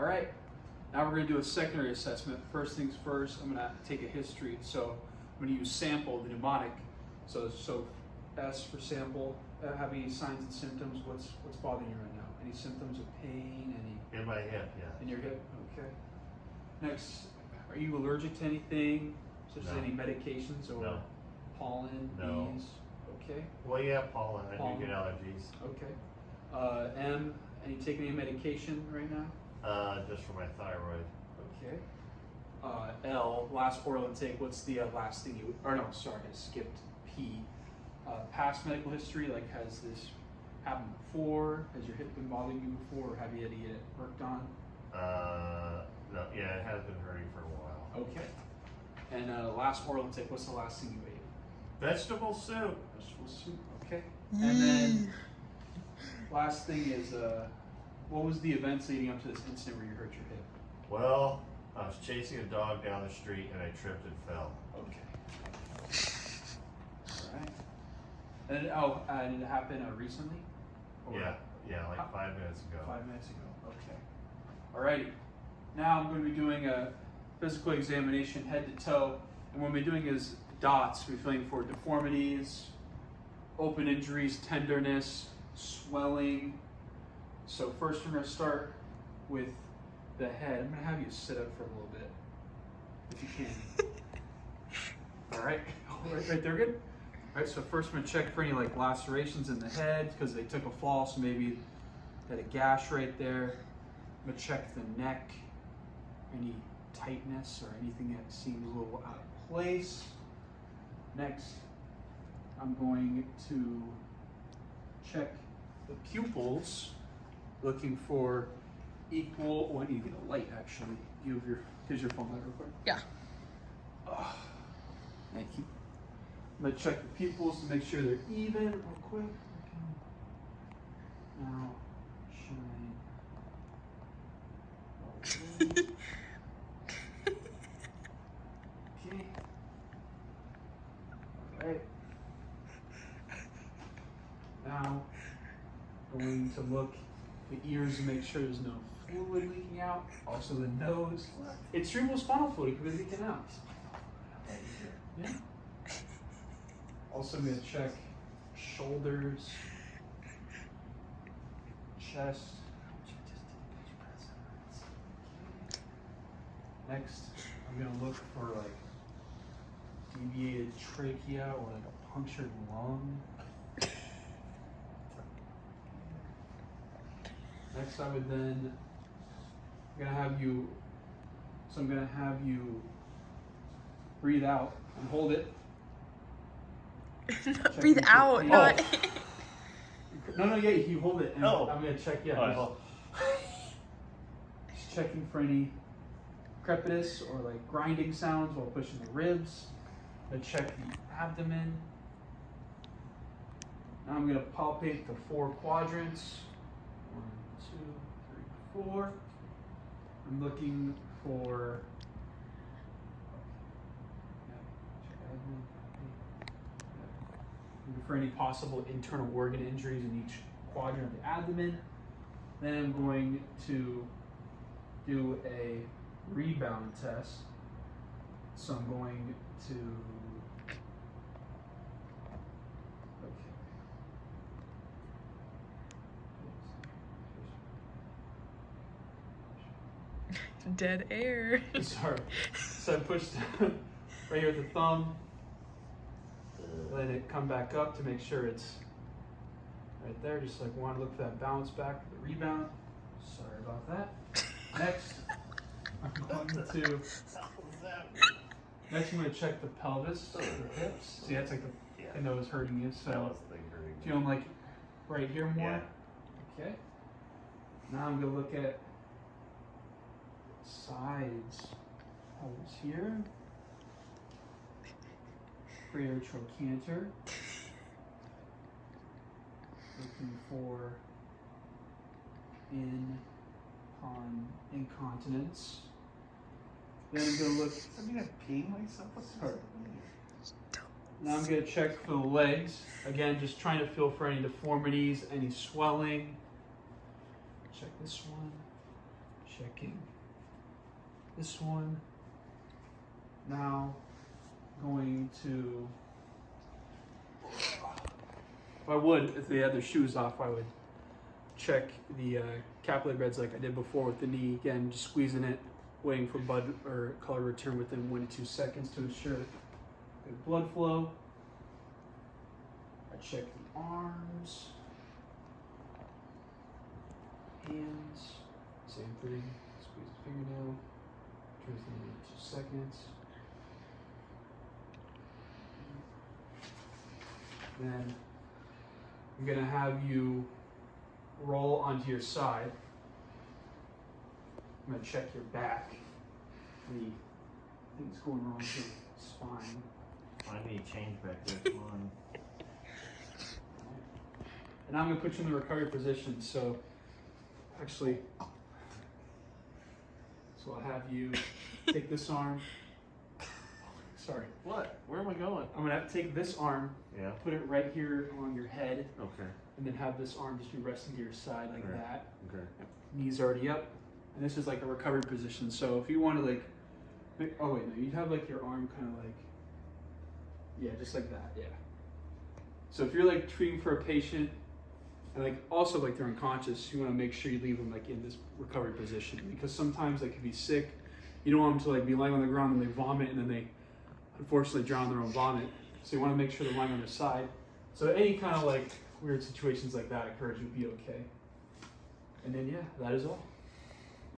All right. Now we're going to do a secondary assessment. First things first, I'm going to take a history. So I'm going to use sample, the mnemonic. So S for sample. Have any signs and symptoms? What's bothering you right now? Any symptoms of pain? Any in my hip? Yeah. in your hip? Okay. Next, are you allergic to anything? Such as No. any medications or No. pollen, No. bees? Okay. Well, yeah, pollen. I Pollen. do get allergies. Okay. M, any taking any medication right now? Just for my thyroid. Okay. L, last oral intake. What's the last thing you? Or no, sorry, I skipped P. Past medical history, like has this happened before? Has your hip been bothering you before, or have you had to get it worked on? No, yeah, it has been hurting for a while. Okay. And last oral intake. What's the last thing you ate? Vegetable soup. Vegetable soup. Okay. And then last thing is, what was the events leading up to this incident where you hurt your hip? Well, I was chasing a dog down the street and I tripped and fell. Okay. All right. And did it happen recently? Or Yeah, like 5 minutes ago. 5 minutes ago. Okay. Alrighty. Now I'm going to be doing a physical examination head to toe, and what we're doing is dots. We're feeling for deformities, open injuries, tenderness, swelling. So first we're going to start with the head. I'm going to have you sit up for a little bit, if you can. All right. Right there, good? All right, so first I'm going to check for any like lacerations in the head because they took a fall, so maybe had a gash right there. I'm going to check the neck, any tightness or anything that seems a little out of place. Next, I'm going to check the pupils, looking for equal, oh, I need to get a light actually. Here's your phone light real quick. Yeah. Thank you. I'm going to check the pupils to make sure they're even real quick. Now, shine. Okay. Okay. All right. Now, going to look the ears to make sure there's no fluid leaking out. Also the nose. It's cerebrospinal fluid could be leaking out. Yeah. Also, I'm going to check shoulders, chest. Next, I'm going to look for like deviated trachea or like a punctured lung. Next, I'm going to have you breathe out and hold it. Breathe out, pain. not. No, yeah, you hold it. And Oh. I'm going to check, yeah. Oh, Just checking for any crepitus or like grinding sounds while pushing the ribs. I'm going to check the abdomen. Now I'm going to palpate the 4 quadrants. 1, 2, 3, 4. I'm looking for any possible internal organ injuries in each quadrant of the abdomen. Then I'm going to do a rebound test. So I'm going to Dead air. Sorry. So I pushed right here with the thumb. Let it come back up to make sure it's right there. Just like want to look for that bounce back, the rebound. Sorry about that. Next, I'm going to check the pelvis, the hips. See, that's like I know it's hurting you. So feeling like right here more. Yeah. Okay. Now I'm gonna look at sides. Pelvis here. Greater trochanter. Looking for incontinence. Then I'm gonna look. I'm gonna pee myself. Sorry. Now I'm gonna check for the legs. Again, just trying to feel for any deformities, any swelling. Check this one. Checking this one. Now going to, if they had their shoes off, I would check the capillary beds like I did before with the knee. Again, just squeezing it, waiting for blood or color return within 1 to 2 seconds to ensure good blood flow. I check the arms, hands, same thing. Squeeze the fingernail, turns them in 2 seconds. Then I'm gonna have you roll onto your side. I'm gonna check your back. Any things going wrong with your spine. I need change back there. Come on. And I'm gonna put you in the recovery position. So actually, I'll have you take this arm. Sorry. What? Where am I going? I'm gonna have to take this arm, Yeah. put it right here on your head, Okay. and then have this arm just be resting to your side like Right. that. Okay. Knees already up. And this is like a recovery position. So if you want to like, oh wait, no, you'd have like your arm kind of like, yeah, just like that, yeah. So if you're like treating for a patient, and like also like they're unconscious, you want to make sure you leave them like in this recovery position, because sometimes they could be sick. You don't want them to like be lying on the ground and they vomit and then they unfortunately drown their own vomit. So you want to make sure they're lying on their side. So any kind of like weird situations like that, I encourage you to be okay. And then yeah, that is all.